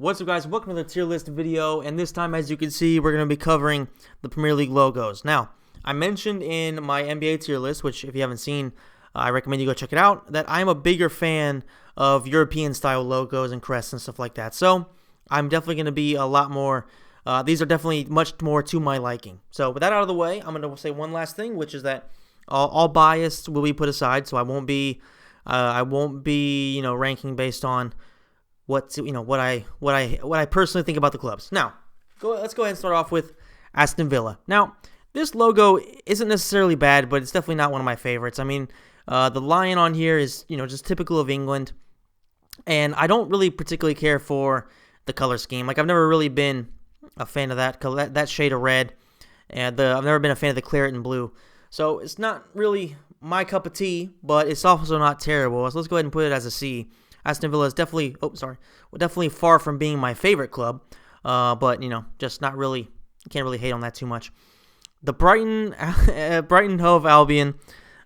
What's up, guys? Welcome to the tier list video, and this time, as you can see, we're going to be covering the Premier League logos. Now, I mentioned in my NBA tier list, which if you haven't seen, I recommend you go check it out, that I'm a bigger fan of European-style logos and crests and stuff like that. So, I'm definitely going to be a lot more, these are definitely much more to my liking. So, with that out of the way, I'm going to say one last thing, which is that all bias will be put aside, so I won't be, ranking based on what I personally think about the clubs. Now, let's go ahead and start off with Aston Villa. Now, this logo isn't necessarily bad, but it's definitely not one of my favorites. I mean, the lion on here is, just typical of England, and I don't really particularly care for the color scheme. Like, I've never really been a fan of that color, that shade of red, and I've never been a fan of the claret and blue. So it's not really my cup of tea, but it's also not terrible. So let's go ahead and put it as a C. Aston Villa is definitely far from being my favorite club, but just not really, can't really hate on that too much. The Brighton Hove Albion,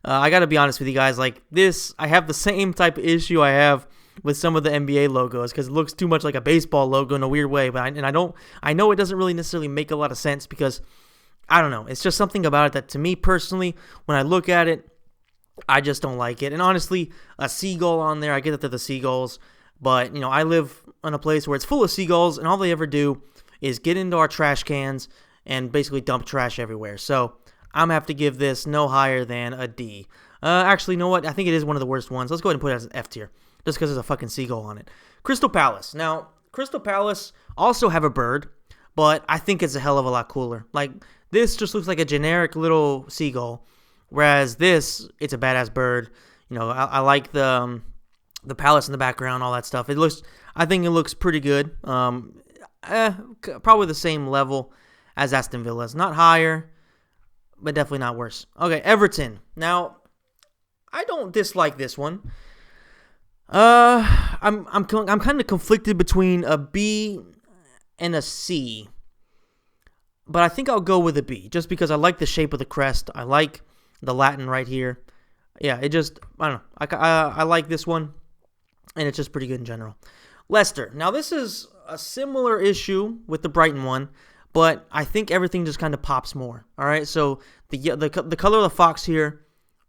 I gotta be honest with you guys, like this, I have the same type of issue I have with some of the NBA logos because it looks too much like a baseball logo in a weird way, but I know it doesn't really necessarily make a lot of sense because I don't know, it's just something about it that to me personally, when I look at it, I just don't like it. And honestly, a seagull on there, I get that they're the seagulls, but, I live in a place where it's full of seagulls, and all they ever do is get into our trash cans and basically dump trash everywhere. So I'm going to have to give this no higher than a D. Actually, you know what? I think it is one of the worst ones. Let's go ahead and put it as an F tier, just because there's a fucking seagull on it. Crystal Palace. Now, Crystal Palace also have a bird, but I think it's a hell of a lot cooler. Like, this just looks like a generic little seagull. Whereas this, it's a badass bird. I like the palace in the background, all that stuff. I think it looks pretty good. Probably the same level as Aston Villa's. Not higher, but definitely not worse. Okay, Everton. Now, I don't dislike this one. I'm kind of conflicted between a B and a C. But I think I'll go with a B, just because I like the shape of the crest. I like the Latin right here. Yeah, I don't know. I like this one, and it's just pretty good in general. Leicester. Now, this is a similar issue with the Brighton one, but I think everything just kind of pops more. All right, so the color of the fox here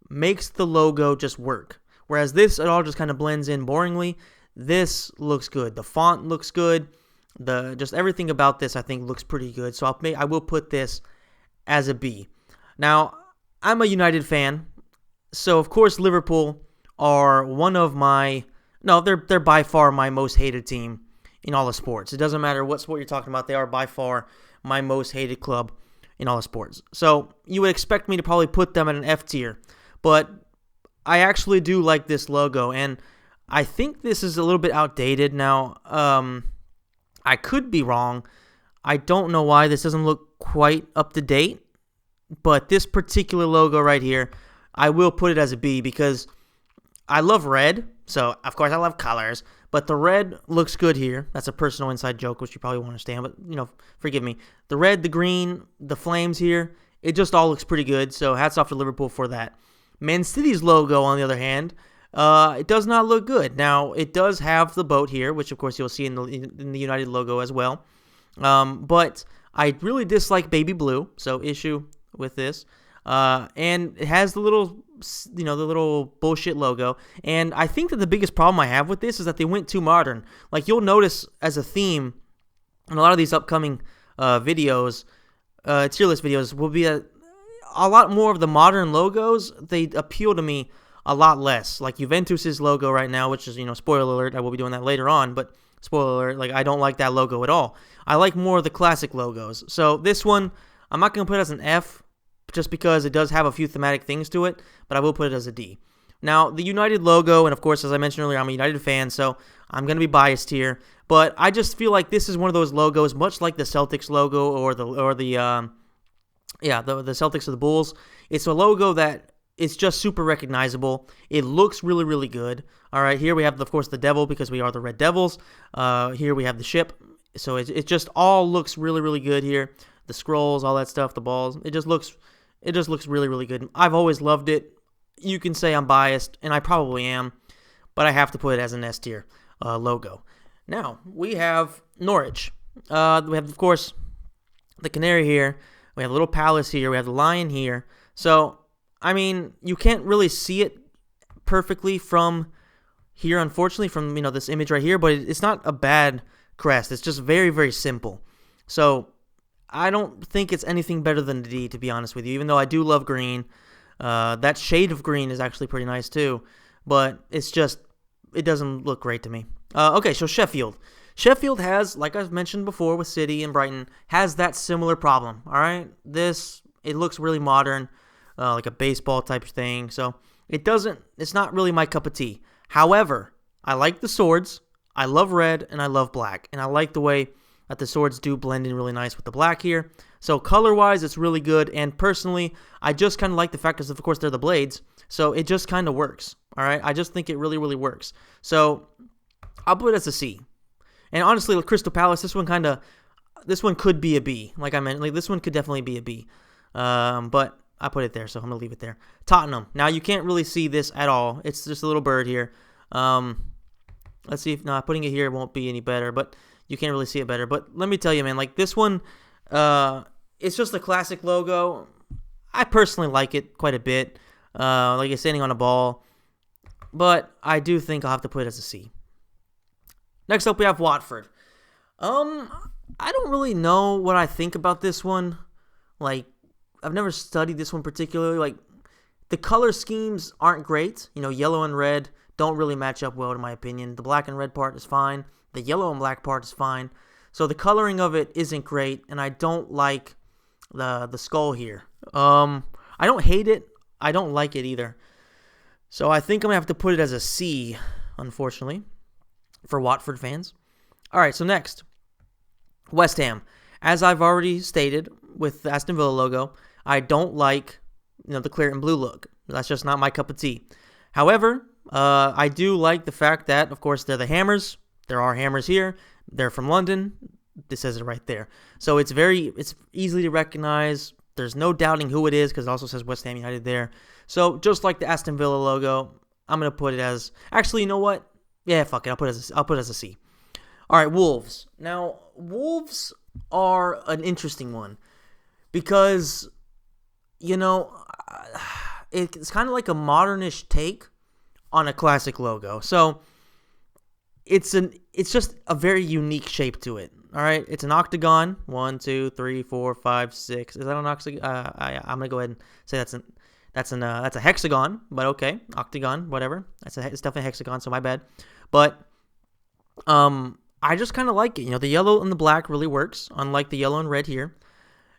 makes the logo just work, whereas this, it all just kind of blends in boringly. This looks good. The font looks good. Just everything about this, I think, looks pretty good. So I will put this as a B. Now, I'm a United fan, so of course Liverpool are they're by far my most hated team in all the sports. It doesn't matter what sport you're talking about, they are by far my most hated club in all the sports. So you would expect me to probably put them at an F tier, but I actually do like this logo, and I think this is a little bit outdated now. I could be wrong. I don't know why this doesn't look quite up to date. But this particular logo right here, I will put it as a B because I love red. So, of course, I love colors. But the red looks good here. That's a personal inside joke, which you probably won't understand. But, forgive me. The red, the green, the flames here, it just all looks pretty good. So, hats off to Liverpool for that. Man City's logo, on the other hand, it does not look good. Now, it does have the boat here, which, of course, you'll see in the United logo as well. But I really dislike baby blue. So, issue with this, and it has the little bullshit logo, and I think that the biggest problem I have with this is that they went too modern. Like, you'll notice as a theme in a lot of these upcoming videos, tier list videos, will be a lot more of the modern logos. They appeal to me a lot less. Like Juventus's logo right now, which is, spoiler alert, I will be doing that later on, but spoiler alert, like, I don't like that logo at all. I like more of the classic logos. So this one, I'm not going to put it as an F, just because it does have a few thematic things to it, but I will put it as a D. Now, the United logo, and of course, as I mentioned earlier, I'm a United fan, so I'm going to be biased here, but I just feel like this is one of those logos, much like the Celtics logo or the Celtics or the Bulls. It's a logo that it's just super recognizable. It looks really, really good. All right, here we have, of course, the devil because we are the Red Devils. Here we have the ship, so it just all looks really, really good here. The scrolls, all that stuff, the balls, it just looks really, really good. I've always loved it. You can say I'm biased, and I probably am, but I have to put it as an S tier logo. Now, we have Norwich. We have, of course, the Canary here. We have a little Palace here. We have the Lion here. So, I mean, you can't really see it perfectly from here, unfortunately, from this image right here. But it's not a bad crest. It's just very, very simple. So, I don't think it's anything better than the D, to be honest with you. Even though I do love green, that shade of green is actually pretty nice too. But it's just, it doesn't look great to me. Okay, so Sheffield. Sheffield has, like I've mentioned before with City and Brighton, has that similar problem, all right? It looks really modern, like a baseball type thing, so it's not really my cup of tea. However, I like the swords, I love red, and I love black, and I like the way that the swords do blend in really nice with the black here. So color-wise, it's really good, and personally, I just kind of like the fact because, of course, they're the blades, so it just kind of works, all right? I just think it really, really works. So I'll put it as a C. And honestly, with Crystal Palace, this one could be a B. Like I meant, this one could definitely be a B. But I put it there, so I'm gonna leave it there. Tottenham. Now you can't really see this at all. It's just a little bird here. Let's see if putting it here won't be any better, but you can't really see it better. But let me tell you, man, like this one, it's just a classic logo. I personally like it quite a bit. Like it's standing on a ball, but I do think I'll have to put it as a C. Next up, we have Watford. I don't really know what I think about this one. Like, I've never studied this one particularly. Like, the color schemes aren't great. Yellow and red don't really match up well, in my opinion. The black and red part is fine. The yellow and black part is fine. So the coloring of it isn't great, and I don't like the skull here. I don't hate it. I don't like it either. So I think I'm going to have to put it as a C, unfortunately, for Watford fans. All right, so next, West Ham. As I've already stated with the Aston Villa logo, I don't like the clear and blue look. That's just not my cup of tea. However, I do like the fact that, of course, they're the Hammers. There are Hammers here. They're from London. This says it right there. So it's easily to recognize. There's no doubting who it is because it also says West Ham United there. So just like the Aston Villa logo, I'm gonna put it as. Actually, you know what? Yeah, fuck it. I'll put it as a C. All right, Wolves. Now, Wolves are an interesting one because, it's kind of like a modernish take on a classic logo. So it's just a very unique shape to it. All right, it's an octagon. 1, 2, 3, 4, 5, 6. Is that an octagon? I'm gonna go ahead and say that's a hexagon. But okay, octagon, whatever. It's definitely a hexagon. So my bad. But I just kind of like it. The yellow and the black really works, unlike the yellow and red here.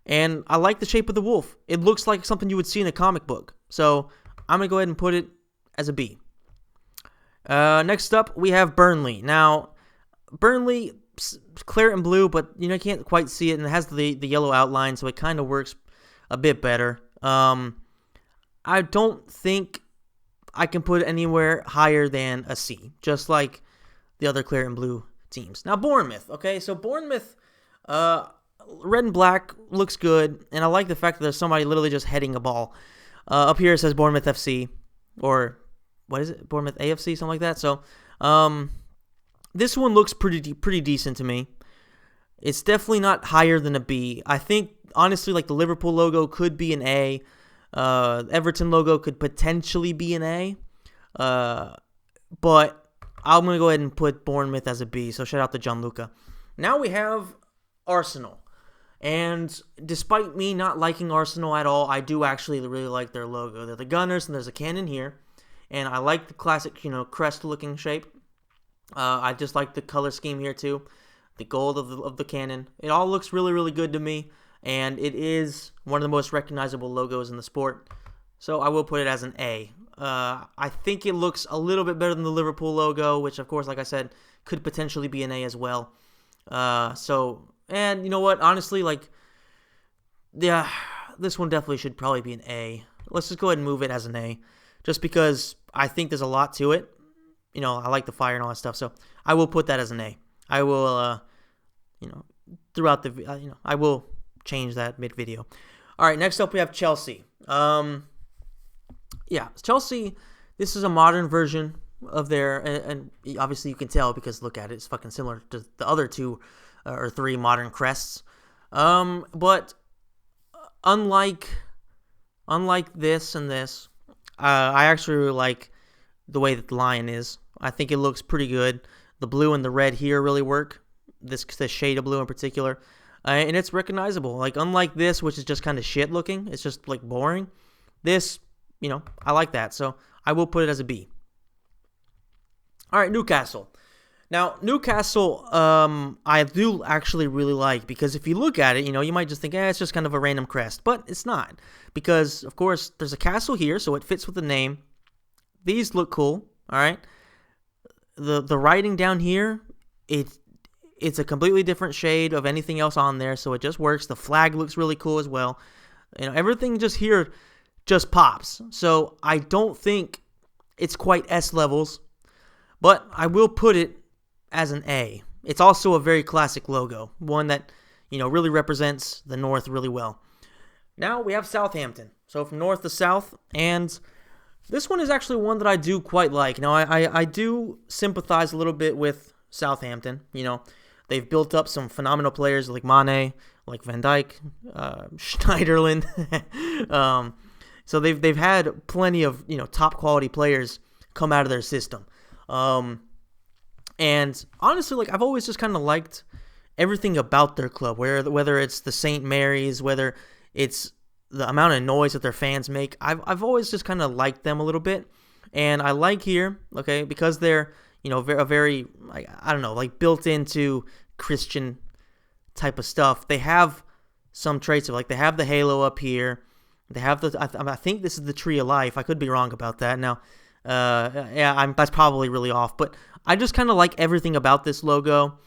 And I like the shape of the wolf. It looks like something you would see in a comic book. So I'm going to go ahead and put it as a B. Next up, we have Burnley. Now, Burnley, clear and blue, but you can't quite see it, and it has the yellow outline, so it kind of works a bit better. I don't think I can put it anywhere higher than a C, just like the other clear and blue teams. Now, Bournemouth, okay? So, Bournemouth, red and black looks good, and I like the fact that there's somebody literally just heading a ball. Up here it says Bournemouth FC, or what is it? Bournemouth AFC, something like that. So, this one looks pretty decent to me. It's definitely not higher than a B. I think, honestly, like the Liverpool logo could be an A. Everton logo could potentially be an A. But I'm going to go ahead and put Bournemouth as a B. So shout out to Gianluca. Now we have Arsenal. And despite me not liking Arsenal at all, I do actually really like their logo. They're the Gunners, and there's a cannon here. And I like the classic, crest-looking shape. I just like the color scheme here, too. The gold of the cannon. It all looks really, really good to me. And it is one of the most recognizable logos in the sport. So I will put it as an A. I think it looks a little bit better than the Liverpool logo, which, of course, like I said, could potentially be an A as well. And you know what? Honestly, this one definitely should probably be an A. Let's just go ahead and move it as an A, just because I think there's a lot to it. I like the fire and all that stuff, so I will put that as an A. I will, throughout the, I will change that mid-video. All right, next up we have Chelsea. Chelsea, this is a modern version of their, and obviously you can tell because look at it, it's fucking similar to the other two or 3 modern crests. But unlike this and this, I actually really like the way that the lion is. I think it looks pretty good. The blue and the red here really work. This shade of blue in particular. And it's recognizable. Like, unlike this, which is just kind of shit looking. It's just, like, boring. This, I like that. So, I will put it as a B. All right, Newcastle. Now, Newcastle, I do actually really like, because if you look at it, you might just think, it's just kind of a random crest. But it's not. Because, of course, there's a castle here, so it fits with the name. These look cool, all right? The writing down here, it's a completely different shade of anything else on there, so it just works. The flag looks really cool as well. Everything just here just pops. So I don't think it's quite S levels, but I will put it as an A. It's also a very classic logo, one that, really represents the North really well. Now we have Southampton. So from north to south, and this one is actually one that I do quite like. Now, I do sympathize a little bit with Southampton. They've built up some phenomenal players like Mane, like Van Dijk, Schneiderlin. So they've had plenty of top quality players come out of their system. And honestly, like, I've always just kind of liked everything about their club, whether it's the St. Mary's, whether it's the amount of noise that their fans make. I've always just kind of liked them a little bit. And I like here, okay, because they're, a very, I don't know, like, built into Christian type of stuff. They have some traits of, like, they have the halo up here. They have I think this is the Tree of Life. I could be wrong about that. Now, that's probably really off. But I just kind of like everything about this logo.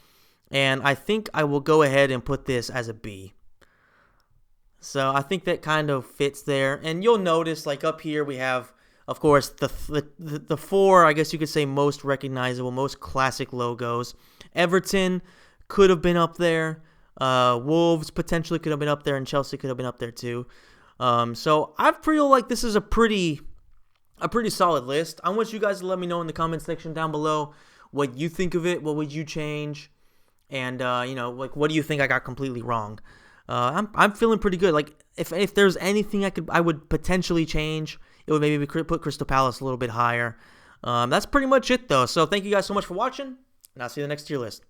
And I think I will go ahead and put this as a B. So I think that kind of fits there. And you'll notice, like, up here we have, of course, the 4, I guess you could say, most recognizable, most classic logos. Everton could have been up there. Wolves potentially could have been up there, and Chelsea could have been up there too. So I feel like this is a pretty solid list. I want you guys to let me know in the comment section down below what you think of it. What would you change? And like, what do you think I got completely wrong? I'm feeling pretty good. Like, if there's anything I would potentially change, it would maybe put Crystal Palace a little bit higher. That's pretty much it though. So thank you guys so much for watching, and I'll see you in the next tier list.